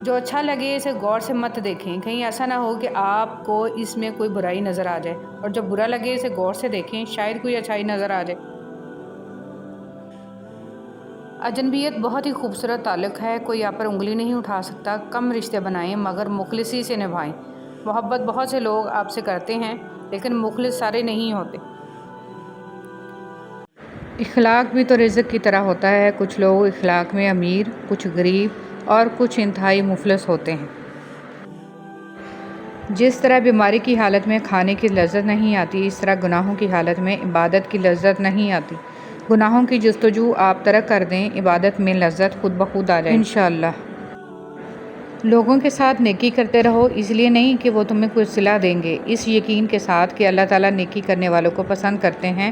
جو اچھا لگے اسے غور سے مت دیکھیں، کہیں ایسا نہ ہو کہ آپ کو اس میں کوئی برائی نظر آ جائے، اور جو برا لگے اسے غور سے دیکھیں، شاید کوئی اچھائی نظر آ جائے۔ اجنبیت بہت ہی خوبصورت تعلق ہے، کوئی آپ پر انگلی نہیں اٹھا سکتا۔ کم رشتے بنائیں مگر مخلصی سے نبھائیں۔ محبت بہت سے لوگ آپ سے کرتے ہیں لیکن مخلص سارے نہیں ہوتے۔ اخلاق بھی تو رزق کی طرح ہوتا ہے، کچھ لوگ اخلاق میں امیر، کچھ غریب اور کچھ انتہائی مفلس ہوتے ہیں۔ جس طرح بیماری کی حالت میں کھانے کی لذت نہیں آتی، اس طرح گناہوں کی حالت میں عبادت کی لذت نہیں آتی۔ گناہوں کی جستجو آپ ترک کر دیں، عبادت میں لذت خود بخود آ جائے انشاءاللہ۔ لوگوں کے ساتھ نیکی کرتے رہو، اس لیے نہیں کہ وہ تمہیں کچھ صلہ دیں گے، اس یقین کے ساتھ کہ اللہ تعالیٰ نیکی کرنے والوں کو پسند کرتے ہیں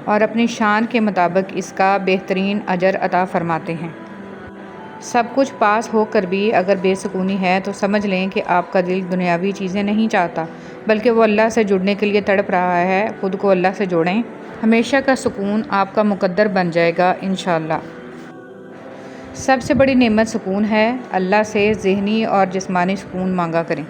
اور اپنی شان کے مطابق اس کا بہترین اجر عطا فرماتے ہیں۔ سب کچھ پاس ہو کر بھی اگر بے سکونی ہے تو سمجھ لیں کہ آپ کا دل دنیاوی چیزیں نہیں چاہتا بلکہ وہ اللہ سے جڑنے کے لیے تڑپ رہا ہے۔ خود کو اللہ سے جوڑیں، ہمیشہ کا سکون آپ کا مقدر بن جائے گا انشاءاللہ۔ سب سے بڑی نعمت سکون ہے، اللہ سے ذہنی اور جسمانی سکون مانگا کریں۔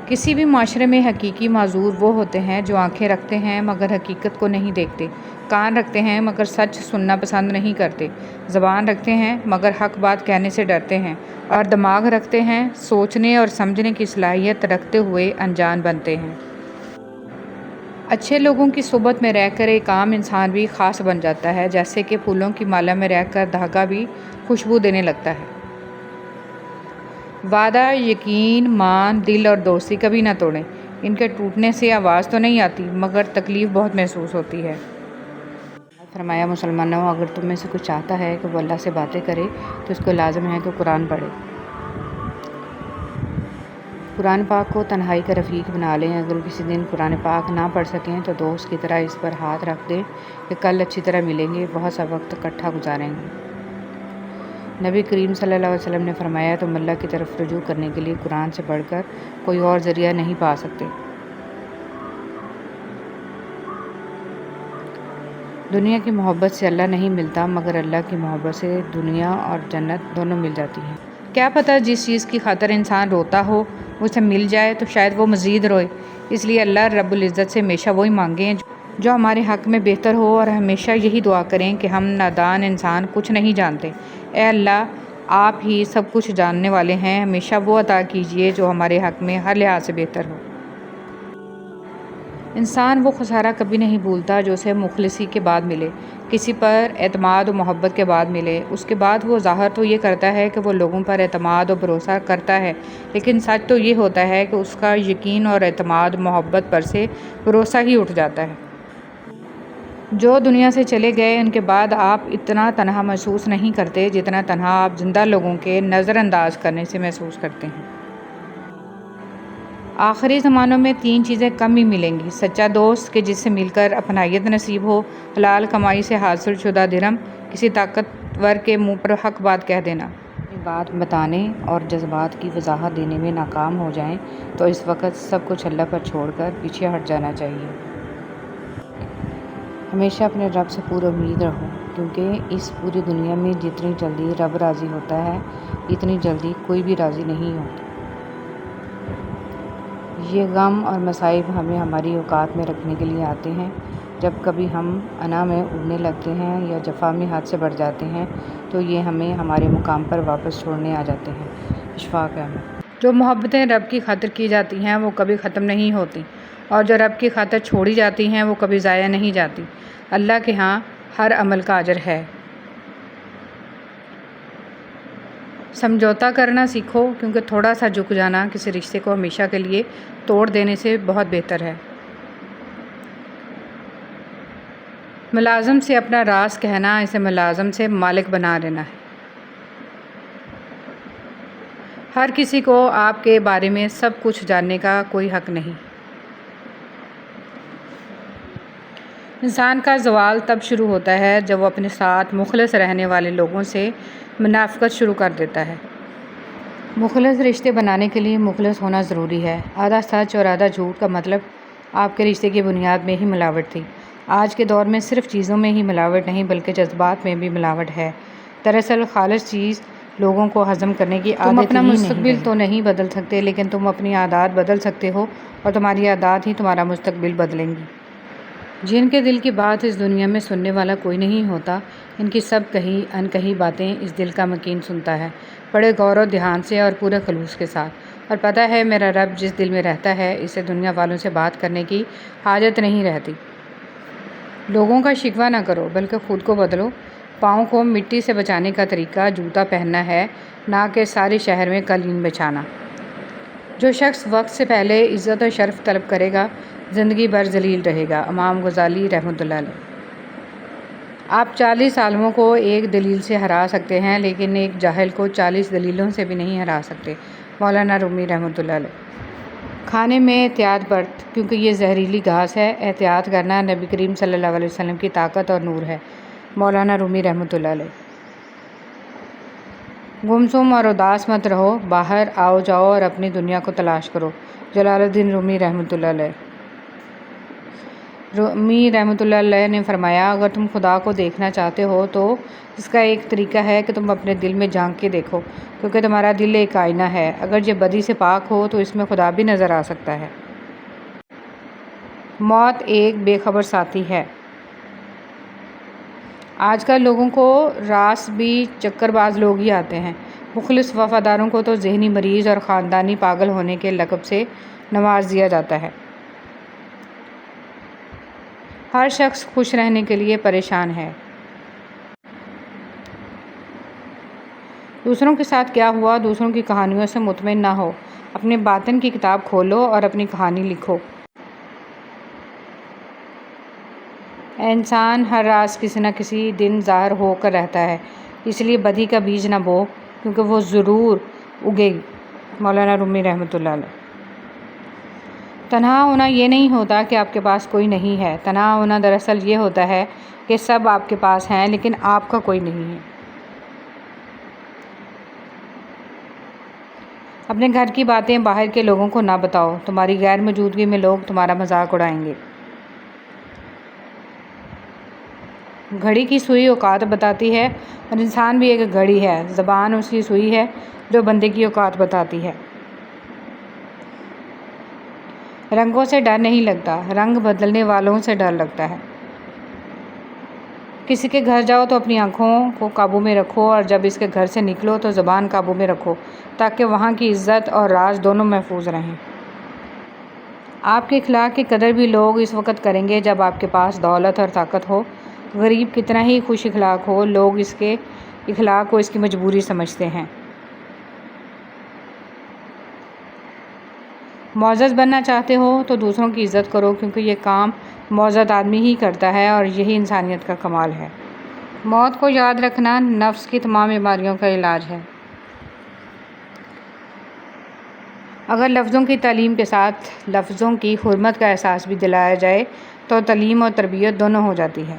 کسی بھی معاشرے میں حقیقی معذور وہ ہوتے ہیں جو آنکھیں رکھتے ہیں مگر حقیقت کو نہیں دیکھتے، کان رکھتے ہیں مگر سچ سننا پسند نہیں کرتے، زبان رکھتے ہیں مگر حق بات کہنے سے ڈرتے ہیں، اور دماغ رکھتے ہیں، سوچنے اور سمجھنے کی صلاحیت رکھتے ہوئے انجان بنتے ہیں۔ اچھے لوگوں کی صحبت میں رہ کر ایک عام انسان بھی خاص بن جاتا ہے، جیسے کہ پھولوں کی مالا میں رہ کر دھاگا بھی خوشبو دینے لگتا ہے۔ وعدہ، یقین، مان، دل اور دوستی کبھی نہ توڑیں، ان کے ٹوٹنے سے آواز تو نہیں آتی مگر تکلیف بہت محسوس ہوتی ہے۔ فرمایا مسلمانوں، اگر تم میں سے کچھ چاہتا ہے کہ وہ اللہ سے باتیں کرے تو اس کو لازم ہے کہ قرآن پڑھے۔ قرآن پاک کو تنہائی کا رفیق بنا لیں، اگر کسی دن قرآن پاک نہ پڑھ سکیں تو دوست کی طرح اس پر ہاتھ رکھ دیں کہ کل اچھی طرح ملیں گے، بہت سا وقت اکٹھا گزاریں گے۔ نبی کریم صلی اللہ علیہ وسلم نے فرمایا، تم اللہ کی طرف رجوع کرنے کے لیے قرآن سے بڑھ کر کوئی اور ذریعہ نہیں پا سکتے۔ دنیا کی محبت سے اللہ نہیں ملتا مگر اللہ کی محبت سے دنیا اور جنت دونوں مل جاتی ہیں۔ کیا پتہ جس چیز کی خاطر انسان روتا ہو وہ اسے مل جائے تو شاید وہ مزید روئے، اس لیے اللہ رب العزت سے ہمیشہ وہی مانگیں جو ہمارے حق میں بہتر ہو، اور ہمیشہ یہی دعا کریں کہ ہم نادان انسان کچھ نہیں جانتے، اے اللہ آپ ہی سب کچھ جاننے والے ہیں، ہمیشہ وہ عطا کیجئے جو ہمارے حق میں ہر لحاظ سے بہتر ہو۔ انسان وہ خسارہ کبھی نہیں بھولتا جو اسے مخلصی کے بعد ملے، کسی پر اعتماد و محبت کے بعد ملے۔ اس کے بعد وہ ظاہر تو یہ کرتا ہے کہ وہ لوگوں پر اعتماد و بھروسہ کرتا ہے، لیکن سچ تو یہ ہوتا ہے کہ اس کا یقین اور اعتماد محبت پر سے بھروسہ ہی اٹھ جاتا ہے۔ جو دنیا سے چلے گئے ان کے بعد آپ اتنا تنہا محسوس نہیں کرتے جتنا تنہا آپ زندہ لوگوں کے نظر انداز کرنے سے محسوس کرتے ہیں۔ آخری زمانوں میں 3 چیزیں کم ہی ملیں گی: سچا دوست کہ جس سے مل کر اپنائیت نصیب ہو، حلال کمائی سے حاصل شدہ درہم، کسی طاقتور کے منہ پر حق بات کہہ دینا۔ اپنی بات بتانے اور جذبات کی وضاحت دینے میں ناکام ہو جائیں تو اس وقت سب کچھ اللہ پر چھوڑ کر پیچھے ہٹ جانا چاہیے۔ ہمیشہ اپنے رب سے پورا امید رہو، کیونکہ اس پوری دنیا میں جتنی جلدی رب راضی ہوتا ہے اتنی جلدی کوئی بھی راضی نہیں ہوتا۔ یہ غم اور مصائب ہمیں ہماری اوقات میں رکھنے کے لیے آتے ہیں۔ جب کبھی ہم انا میں اڑنے لگتے ہیں یا جفا میں حد سے بڑھ جاتے ہیں تو یہ ہمیں ہمارے مقام پر واپس چھوڑنے آ جاتے ہیں۔ اشفاق احمد۔ جو محبتیں رب کی خاطر کی جاتی ہیں وہ کبھی ختم نہیں ہوتی، اور جو رب کی خاطر چھوڑی جاتی ہیں وہ کبھی ضائع نہیں جاتی۔ اللہ کے ہاں ہر عمل کا اجر ہے۔ سمجھوتا کرنا سیکھو، کیونکہ تھوڑا سا جھک جانا کسی رشتے کو ہمیشہ کے لیے توڑ دینے سے بہت بہتر ہے۔ ملازم سے اپنا راز کہنا اسے ملازم سے مالک بنا لینا ہے۔ ہر کسی کو آپ کے بارے میں سب کچھ جاننے کا کوئی حق نہیں۔ انسان کا زوال تب شروع ہوتا ہے جب وہ اپنے ساتھ مخلص رہنے والے لوگوں سے منافقت شروع کر دیتا ہے۔ مخلص رشتے بنانے کے لیے مخلص ہونا ضروری ہے۔ آدھا سچ اور آدھا جھوٹ کا مطلب آپ کے رشتے کی بنیاد میں ہی ملاوٹ تھی۔ آج کے دور میں صرف چیزوں میں ہی ملاوٹ نہیں بلکہ جذبات میں بھی ملاوٹ ہے۔ دراصل خالص چیز لوگوں کو ہضم کرنے کی عادت. تم اپنا مستقبل تو نہیں بدل سکتے، لیکن تم اپنی عادات بدل سکتے ہو، اور تمہاری عادات ہی تمہارا مستقبل بدلیں گی. جن کے دل کی بات اس دنیا میں سننے والا کوئی نہیں ہوتا، ان کی سب کہی انکہی باتیں اس دل کا مکین سنتا ہے، بڑے غور و دھیان سے اور پورے خلوص کے ساتھ. اور پتہ ہے میرا رب جس دل میں رہتا ہے، اسے دنیا والوں سے بات کرنے کی حاجت نہیں رہتی. لوگوں کا شکوہ نہ کرو، بلکہ خود کو بدلو. پاؤں کو مٹی سے بچانے کا طریقہ جوتا پہننا ہے، نہ کہ سارے شہر میں قالین بچھانا. جو شخص وقت سے پہلے عزت و شرف طلب کرے گا، زندگی بھر ذلیل رہے گا. امام غزالی رحمۃ اللہ علیہ. آپ 40 عالموں کو ایک دلیل سے ہرا سکتے ہیں، لیکن ایک جاہل کو 40 دلیلوں سے بھی نہیں ہرا سکتے. مولانا رومی رحمۃ اللہ علیہ. کھانے میں احتیاط برت، کیونکہ یہ زہریلی گھاس ہے. احتیاط کرنا نبی کریم صلی اللہ علیہ وسلم کی طاقت اور نور ہے. مولانا رومی رحمۃ اللہ علیہ. گمسم اور اداس مت رہو، باہر آؤ جاؤ اور اپنی دنیا کو تلاش کرو. جلال الدین رومی رحمۃ اللہ علیہ. رومی رحمۃ اللہ علیہ نے فرمایا، اگر تم خدا کو دیکھنا چاہتے ہو تو اس کا ایک طریقہ ہے کہ تم اپنے دل میں جھانک کے دیکھو، کیونکہ تمہارا دل ایک آئینہ ہے. اگر یہ بدی سے پاک ہو تو اس میں خدا بھی نظر آ سکتا ہے. موت ایک بے خبر ساتھی ہے. آج کل لوگوں کو راس بھی چکر باز لوگ ہی آتے ہیں. مخلص وفاداروں کو تو ذہنی مریض اور خاندانی پاگل ہونے کے لقب سے نواز دیا جاتا ہے. ہر شخص خوش رہنے کے لیے پریشان ہے. دوسروں کے ساتھ کیا ہوا، دوسروں کی کہانیوں سے مطمئن نہ ہو. اپنے باطن کی کتاب کھولو اور اپنی کہانی لکھو. انسان ہر راز کسی نہ کسی دن ظاہر ہو کر رہتا ہے، اس لیے بدی کا بیج نہ بو، کیونکہ وہ ضرور اگے گی. مولانا رومی رحمۃ اللہ علیہ. تنہا ہونا یہ نہیں ہوتا کہ آپ کے پاس کوئی نہیں ہے. تنہا ہونا دراصل یہ ہوتا ہے کہ سب آپ کے پاس ہیں، لیکن آپ کا کوئی نہیں ہے. اپنے گھر کی باتیں باہر کے لوگوں کو نہ بتاؤ. تمہاری غیر موجودگی میں لوگ تمہارا مذاق اڑائیں گے. گھڑی کی سوئی اوقات بتاتی ہے، اور انسان بھی ایک گھڑی ہے. زبان اس کی سوئی ہے جو بندے کی اوقات بتاتی ہے. رنگوں سے ڈر نہیں لگتا، رنگ بدلنے والوں سے ڈر لگتا ہے. کسی کے گھر جاؤ تو اپنی آنکھوں کو قابو میں رکھو، اور جب اس کے گھر سے نکلو تو زبان قابو میں رکھو، تاکہ وہاں کی عزت اور راز دونوں محفوظ رہیں. آپ کے اخلاق کی قدر بھی لوگ اس وقت کریں گے جب آپ کے پاس دولت اور طاقت ہو. غریب کتنا ہی خوش اخلاق ہو، لوگ اس کے اخلاق کو اس کی مجبوری سمجھتے ہیں. معزز بننا چاہتے ہو تو دوسروں کی عزت کرو، کیونکہ یہ کام معزز آدمی ہی کرتا ہے، اور یہی انسانیت کا کمال ہے. موت کو یاد رکھنا نفس کی تمام بیماریوں کا علاج ہے. اگر لفظوں کی تعلیم کے ساتھ لفظوں کی حرمت کا احساس بھی دلایا جائے تو تعلیم اور تربیت دونوں ہو جاتی ہے.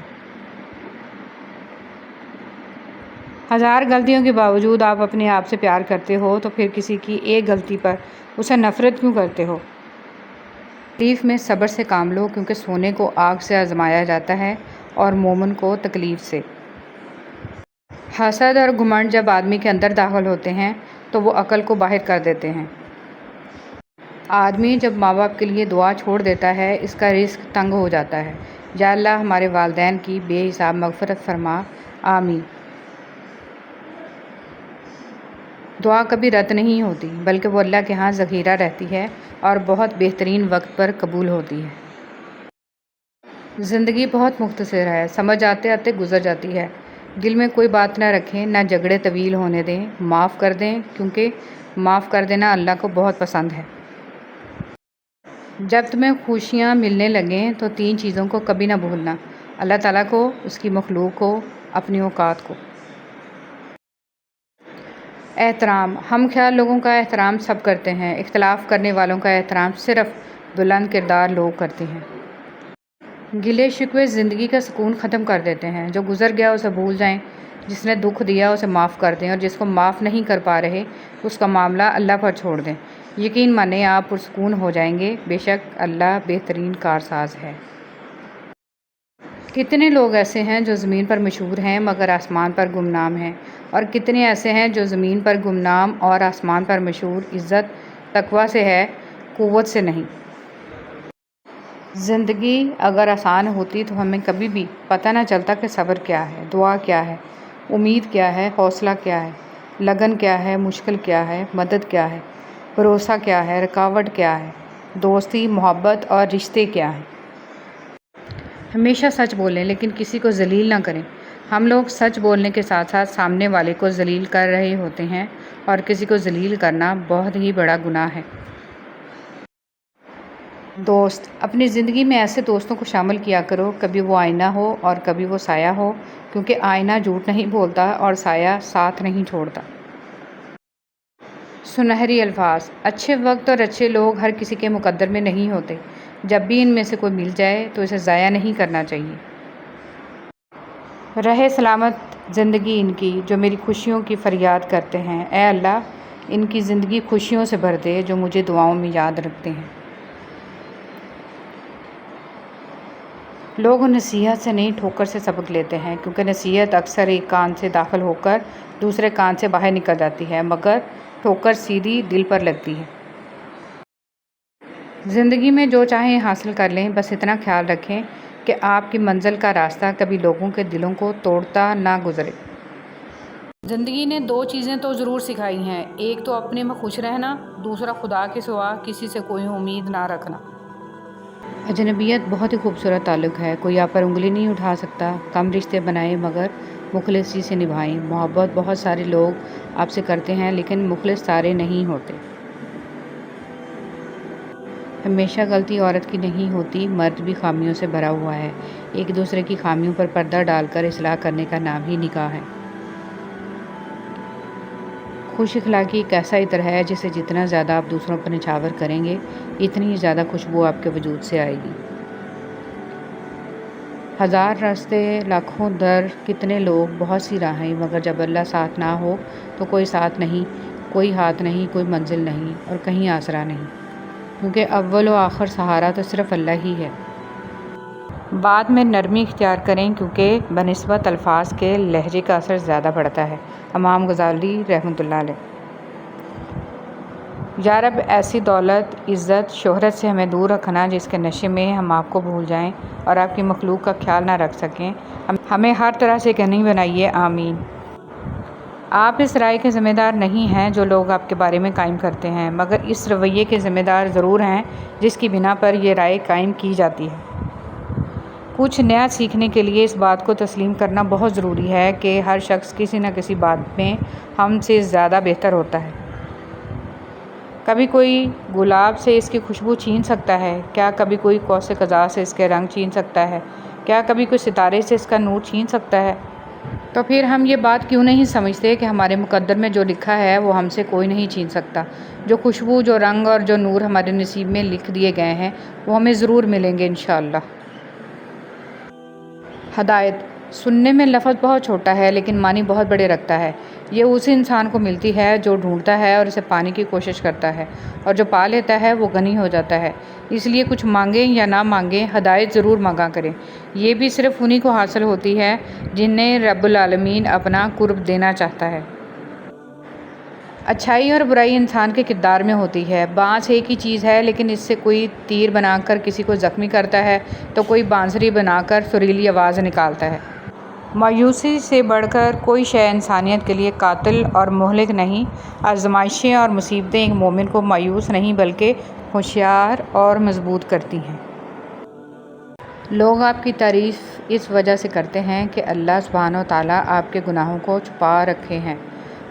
ہزار غلطیوں کے باوجود آپ اپنے آپ سے پیار کرتے ہو تو پھر کسی کی ایک غلطی پر اسے نفرت کیوں کرتے ہو؟ تکلیف میں صبر سے کام لو، کیونکہ سونے کو آگ سے آزمایا جاتا ہے اور مومن کو تکلیف سے. حسد اور گھمنڈ جب آدمی کے اندر داخل ہوتے ہیں تو وہ عقل کو باہر کر دیتے ہیں. آدمی جب ماں باپ کے لیے دعا چھوڑ دیتا ہے، اس کا رزق تنگ ہو جاتا ہے. یا اللہ ہمارے والدین کی بے حساب مغفرت فرما، آمین. دعا کبھی رد نہیں ہوتی، بلکہ وہ اللہ کے ہاں ذخیرہ رہتی ہے اور بہت بہترین وقت پر قبول ہوتی ہے. زندگی بہت مختصر ہے، سمجھ آتے آتے گزر جاتی ہے. دل میں کوئی بات نہ رکھیں، نہ جھگڑے طویل ہونے دیں. معاف کر دیں، کیونکہ معاف کر دینا اللہ کو بہت پسند ہے. جب تمہیں خوشیاں ملنے لگیں تو 3 چیزوں کو کبھی نہ بھولنا: اللہ تعالیٰ کو، اس کی مخلوق کو، اپنی اوقات کو. احترام. ہم خیال لوگوں کا احترام سب کرتے ہیں، اختلاف کرنے والوں کا احترام صرف بلند کردار لوگ کرتے ہیں. گلے شکوے زندگی کا سکون ختم کر دیتے ہیں. جو گزر گیا اسے بھول جائیں، جس نے دکھ دیا اسے معاف کر دیں، اور جس کو معاف نہیں کر پا رہے اس کا معاملہ اللہ پر چھوڑ دیں. یقین مانیں آپ پرسکون ہو جائیں گے. بے شک اللہ بہترین کارساز ہے. کتنے لوگ ایسے ہیں جو زمین پر مشہور ہیں مگر آسمان پر گمنام ہیں، اور کتنے ایسے ہیں جو زمین پر گمنام اور آسمان پر مشہور، عزت تقویٰ سے ہے، قوت سے نہیں۔ زندگی اگر آسان ہوتی تو ہمیں کبھی بھی پتہ نہ چلتا کہ صبر کیا ہے، دعا کیا ہے، امید کیا ہے، حوصلہ کیا ہے، لگن کیا ہے، مشکل کیا ہے، مدد کیا ہے، بھروسہ کیا ہے، رکاوٹ کیا ہے، دوستی، محبت اور رشتے کیا ہیں۔ ہمیشہ سچ بولیں لیکن کسی کو ذلیل نہ کریں۔ ہم لوگ سچ بولنے کے ساتھ ساتھ سامنے والے کو ذلیل کر رہے ہوتے ہیں، اور کسی کو ذلیل کرنا بہت ہی بڑا گناہ ہے۔ دوست، اپنی زندگی میں ایسے دوستوں کو شامل کیا کرو، کبھی وہ آئینہ ہو اور کبھی وہ سایہ ہو، کیونکہ آئینہ جھوٹ نہیں بولتا اور سایہ ساتھ نہیں چھوڑتا۔ سنہری الفاظ: اچھے وقت اور اچھے لوگ ہر کسی کے مقدر میں نہیں ہوتے۔ جب بھی ان میں سے کوئی مل جائے تو اسے ضائع نہیں کرنا چاہیے۔ رہے سلامت زندگی ان کی جو میری خوشیوں کی فریاد کرتے ہیں، اے اللہ ان کی زندگی خوشیوں سے بھر دے جو مجھے دعاؤں میں یاد رکھتے ہیں۔ لوگ نصیحت سے نہیں ٹھوکر سے سبق لیتے ہیں، کیونکہ نصیحت اکثر ایک کان سے داخل ہو کر دوسرے کان سے باہر نکل جاتی ہے، مگر ٹھوکر سیدھی دل پر لگتی ہے۔ زندگی میں جو چاہیں حاصل کر لیں، بس اتنا خیال رکھیں کہ آپ کی منزل کا راستہ کبھی لوگوں کے دلوں کو توڑتا نہ گزرے۔ زندگی نے دو چیزیں تو ضرور سکھائی ہیں، ایک تو اپنے میں خوش رہنا، دوسرا خدا کے سوا کسی سے کوئی امید نہ رکھنا۔ اجنبیت بہت ہی خوبصورت تعلق ہے، کوئی آپ پر انگلی نہیں اٹھا سکتا۔ کم رشتے بنائیں مگر مخلصی سے نبھائیں۔ محبت بہت سارے لوگ آپ سے کرتے ہیں لیکن مخلص سارے نہیں ہوتے۔ ہمیشہ غلطی عورت کی نہیں ہوتی، مرد بھی خامیوں سے بھرا ہوا ہے۔ ایک دوسرے کی خامیوں پر پردہ ڈال کر اصلاح کرنے کا نام ہی نکاح ہے۔ خوش اخلاقی ایک ایسا عطر ہے جسے جتنا زیادہ آپ دوسروں پر نچھاور کریں گے، اتنی ہی زیادہ خوشبو آپ کے وجود سے آئے گی۔ ہزار راستے لاکھوں در، کتنے لوگ بہت سی راہیں، مگر جب اللہ ساتھ نہ ہو تو کوئی ساتھ نہیں، کوئی ہاتھ نہیں، کوئی منزل نہیں اور کہیں آسرا نہیں، کیونکہ اول و آخر سہارا تو صرف اللہ ہی ہے۔ بات میں نرمی اختیار کریں کیونکہ بنسبت الفاظ کے لہجے کا اثر زیادہ پڑتا ہے۔ امام غزالی رحمۃ اللہ علیہ۔ یا رب ایسی دولت، عزت، شہرت سے ہمیں دور رکھنا جس کے نشے میں ہم آپ کو بھول جائیں اور آپ کی مخلوق کا خیال نہ رکھ سکیں۔ ہمیں ہر طرح سے غنی بنائیے، آمین۔ آپ اس رائے کے ذمہ دار نہیں ہیں جو لوگ آپ کے بارے میں قائم کرتے ہیں، مگر اس رویے کے ذمہ دار ضرور ہیں جس کی بنا پر یہ رائے قائم کی جاتی ہے۔ کچھ نیا سیکھنے کے لیے اس بات کو تسلیم کرنا بہت ضروری ہے کہ ہر شخص کسی نہ کسی بات میں ہم سے زیادہ بہتر ہوتا ہے۔ کبھی کوئی گلاب سے اس کی خوشبو چھین سکتا ہے، کیا کبھی کوئی قوس قزح سے اس کے رنگ چھین سکتا ہے، کیا کبھی کوئی ستارے سے اس کا نور چھین سکتا ہے؟ تو پھر ہم یہ بات کیوں نہیں سمجھتے کہ ہمارے مقدر میں جو لکھا ہے وہ ہم سے کوئی نہیں چھین سکتا۔ جو خوشبو، جو رنگ اور جو نور ہمارے نصیب میں لکھ دیے گئے ہیں وہ ہمیں ضرور ملیں گے انشاءاللہ۔ ہدایت: سننے میں لفظ بہت چھوٹا ہے لیکن معنی بہت بڑے رکھتا ہے۔ یہ اسی انسان کو ملتی ہے جو ڈھونڈتا ہے اور اسے پانے کی کوشش کرتا ہے، اور جو پا لیتا ہے وہ غنی ہو جاتا ہے۔ اس لیے کچھ مانگیں یا نہ مانگیں، ہدایت ضرور مانگا کریں۔ یہ بھی صرف انہی کو حاصل ہوتی ہے جنہیں رب العالمین اپنا قرب دینا چاہتا ہے۔ اچھائی اور برائی انسان کے کردار میں ہوتی ہے۔ بانس ایک ہی چیز ہے لیکن اس سے کوئی تیر بنا کر کسی کو زخمی کرتا ہے تو کوئی بانسری بنا کر سریلی آواز نکالتا ہے۔ مایوسی سے بڑھ کر کوئی شے انسانیت کے لیے قاتل اور مہلک نہیں۔ آزمائشیں اور مصیبتیں ایک مومن کو مایوس نہیں بلکہ ہوشیار اور مضبوط کرتی ہیں۔ لوگ آپ کی تعریف اس وجہ سے کرتے ہیں کہ اللہ سبحانہ و تعالیٰ آپ کے گناہوں کو چھپا رکھے ہیں۔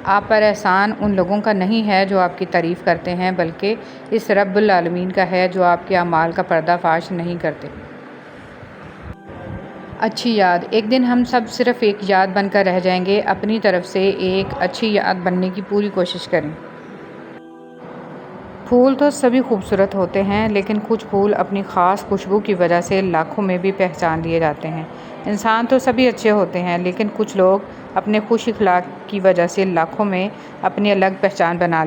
آپ پر احسان ان لوگوں کا نہیں ہے جو آپ کی تعریف کرتے ہیں، بلکہ اس رب العالمین کا ہے جو آپ کے اعمال کا پردہ فاش نہیں کرتے۔ اچھی یاد: ایک دن ہم سب صرف ایک یاد بن کر رہ جائیں گے۔ اپنی طرف سے ایک اچھی یاد بننے کی پوری کوشش کریں۔ پھول تو سبھی خوبصورت ہوتے ہیں لیکن کچھ پھول اپنی خاص خوشبو کی وجہ سے لاکھوں میں بھی پہچان لیے جاتے ہیں۔ انسان تو سبھی اچھے ہوتے ہیں لیکن کچھ لوگ اپنے خوش اخلاق کی وجہ سے لاکھوں میں اپنی الگ پہچان بنا